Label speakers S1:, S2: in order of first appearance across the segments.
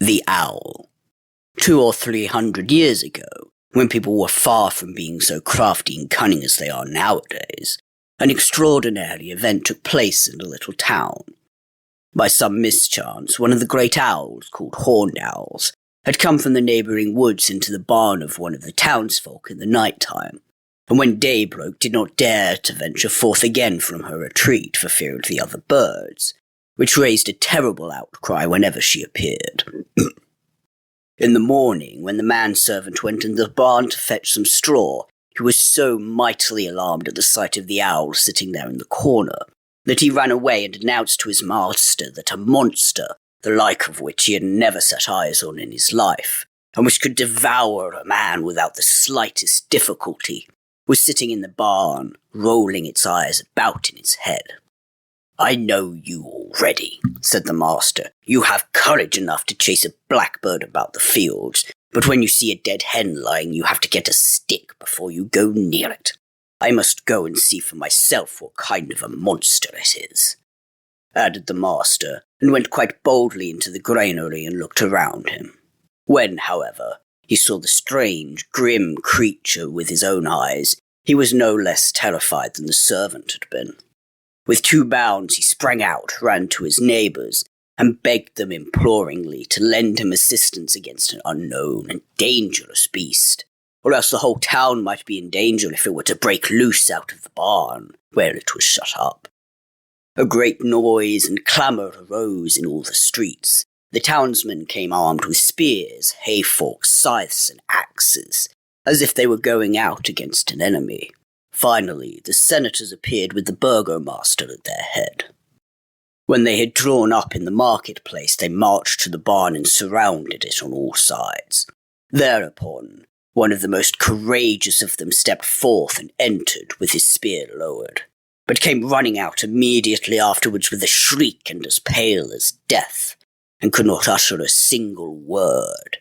S1: The Owl. 200 or 300 years ago, when people were far from being so crafty and cunning as they are nowadays, an extraordinary event took place in a little town. By some mischance, one of the great owls, called horned owls, had come from the neighbouring woods into the barn of one of the townsfolk in the night time, and when day broke did not dare to venture forth again from her retreat for fear of the other birds, which raised a terrible outcry whenever she appeared. In the morning, when the manservant went into the barn to fetch some straw, he was so mightily alarmed at the sight of the owl sitting there in the corner, that he ran away and announced to his master that a monster, the like of which he had never set eyes on in his life, and which could devour a man without the slightest difficulty, was sitting in the barn, rolling its eyes about in its head. "I know you already," said the master. "You have courage enough to chase a blackbird about the fields, but when you see a dead hen lying, you have to get a stick before you go near it. I must go and see for myself what kind of a monster it is," added the master, and went quite boldly into the granary and looked around him. When, however, he saw the strange, grim creature with his own eyes, he was no less terrified than the servant had been. With 2 bounds he sprang out, ran to his neighbours, and begged them imploringly to lend him assistance against an unknown and dangerous beast, or else the whole town might be in danger if it were to break loose out of the barn, where it was shut up. A great noise and clamour arose in all the streets. The townsmen came armed with spears, hay-forks, scythes, and axes, as if they were going out against an enemy. Finally, the senators appeared with the burgomaster at their head. When they had drawn up in the marketplace, they marched to the barn and surrounded it on all sides. Thereupon, one of the most courageous of them stepped forth and entered with his spear lowered, but came running out immediately afterwards with a shriek and as pale as death, and could not utter a single word.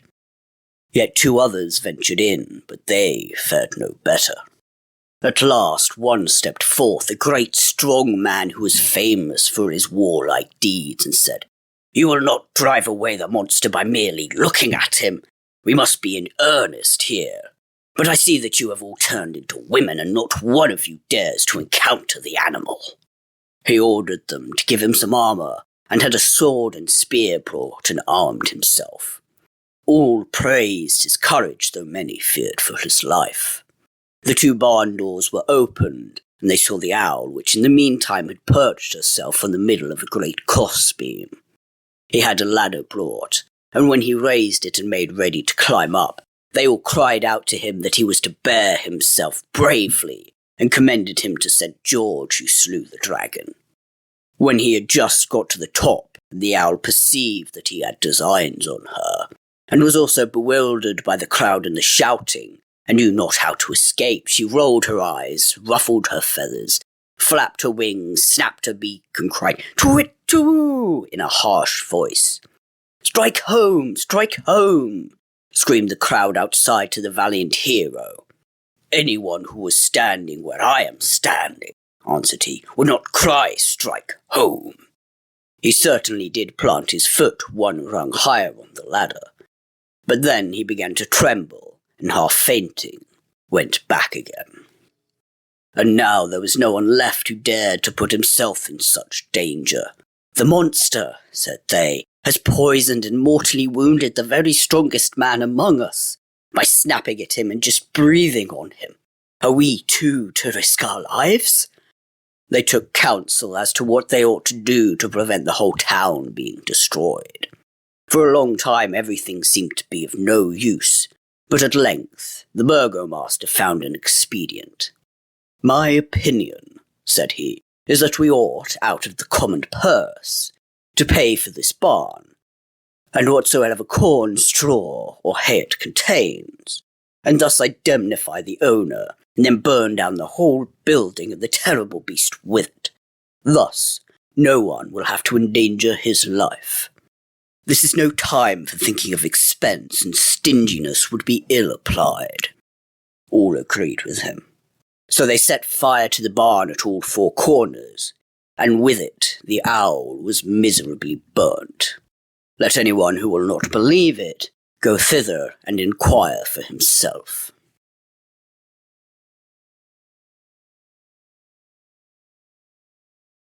S1: Yet 2 others ventured in, but they fared no better. At last one stepped forth, a great strong man who was famous for his warlike deeds, and said, "You will not drive away the monster by merely looking at him. We must be in earnest here. But I see that you have all turned into women, and not one of you dares to encounter the animal." He ordered them to give him some armour, and had a sword and spear brought, and armed himself. All praised his courage, though many feared for his life. The 2 barn doors were opened, and they saw the owl, which in the meantime had perched herself on the middle of a great crossbeam. He had a ladder brought, and when he raised it and made ready to climb up, they all cried out to him that he was to bear himself bravely, and commended him to St. George who slew the dragon. When he had just got to the top, the owl perceived that he had designs on her, and was also bewildered by the crowd and the shouting, and knew not how to escape. She rolled her eyes, ruffled her feathers, flapped her wings, snapped her beak, and cried, "Too-it-too!" in a harsh voice. "Strike home! Strike home!" screamed the crowd outside to the valiant hero. "Anyone who was standing where I am standing," answered he, "would not cry, 'Strike home!'" He certainly did plant his foot 1 rung higher on the ladder, but then he began to tremble, and half fainting, went back again. And now there was no one left who dared to put himself in such danger. "The monster," said they, "has poisoned and mortally wounded the very strongest man among us, by snapping at him and just breathing on him. Are we, too, to risk our lives?" They took counsel as to what they ought to do to prevent the whole town being destroyed. For a long time everything seemed to be of no use, but at length the burgomaster found an expedient. "My opinion," said he, "is that we ought, out of the common purse, to pay for this barn, and whatsoever corn, straw, or hay it contains, and thus indemnify the owner, and then burn down the whole building and the terrible beast with it. Thus no one will have to endanger his life. This is no time for thinking of expense, and stinginess would be ill applied." All agreed with him. So they set fire to the barn at all 4 corners, and with it the owl was miserably burnt. Let anyone who will not believe it go thither and inquire for himself.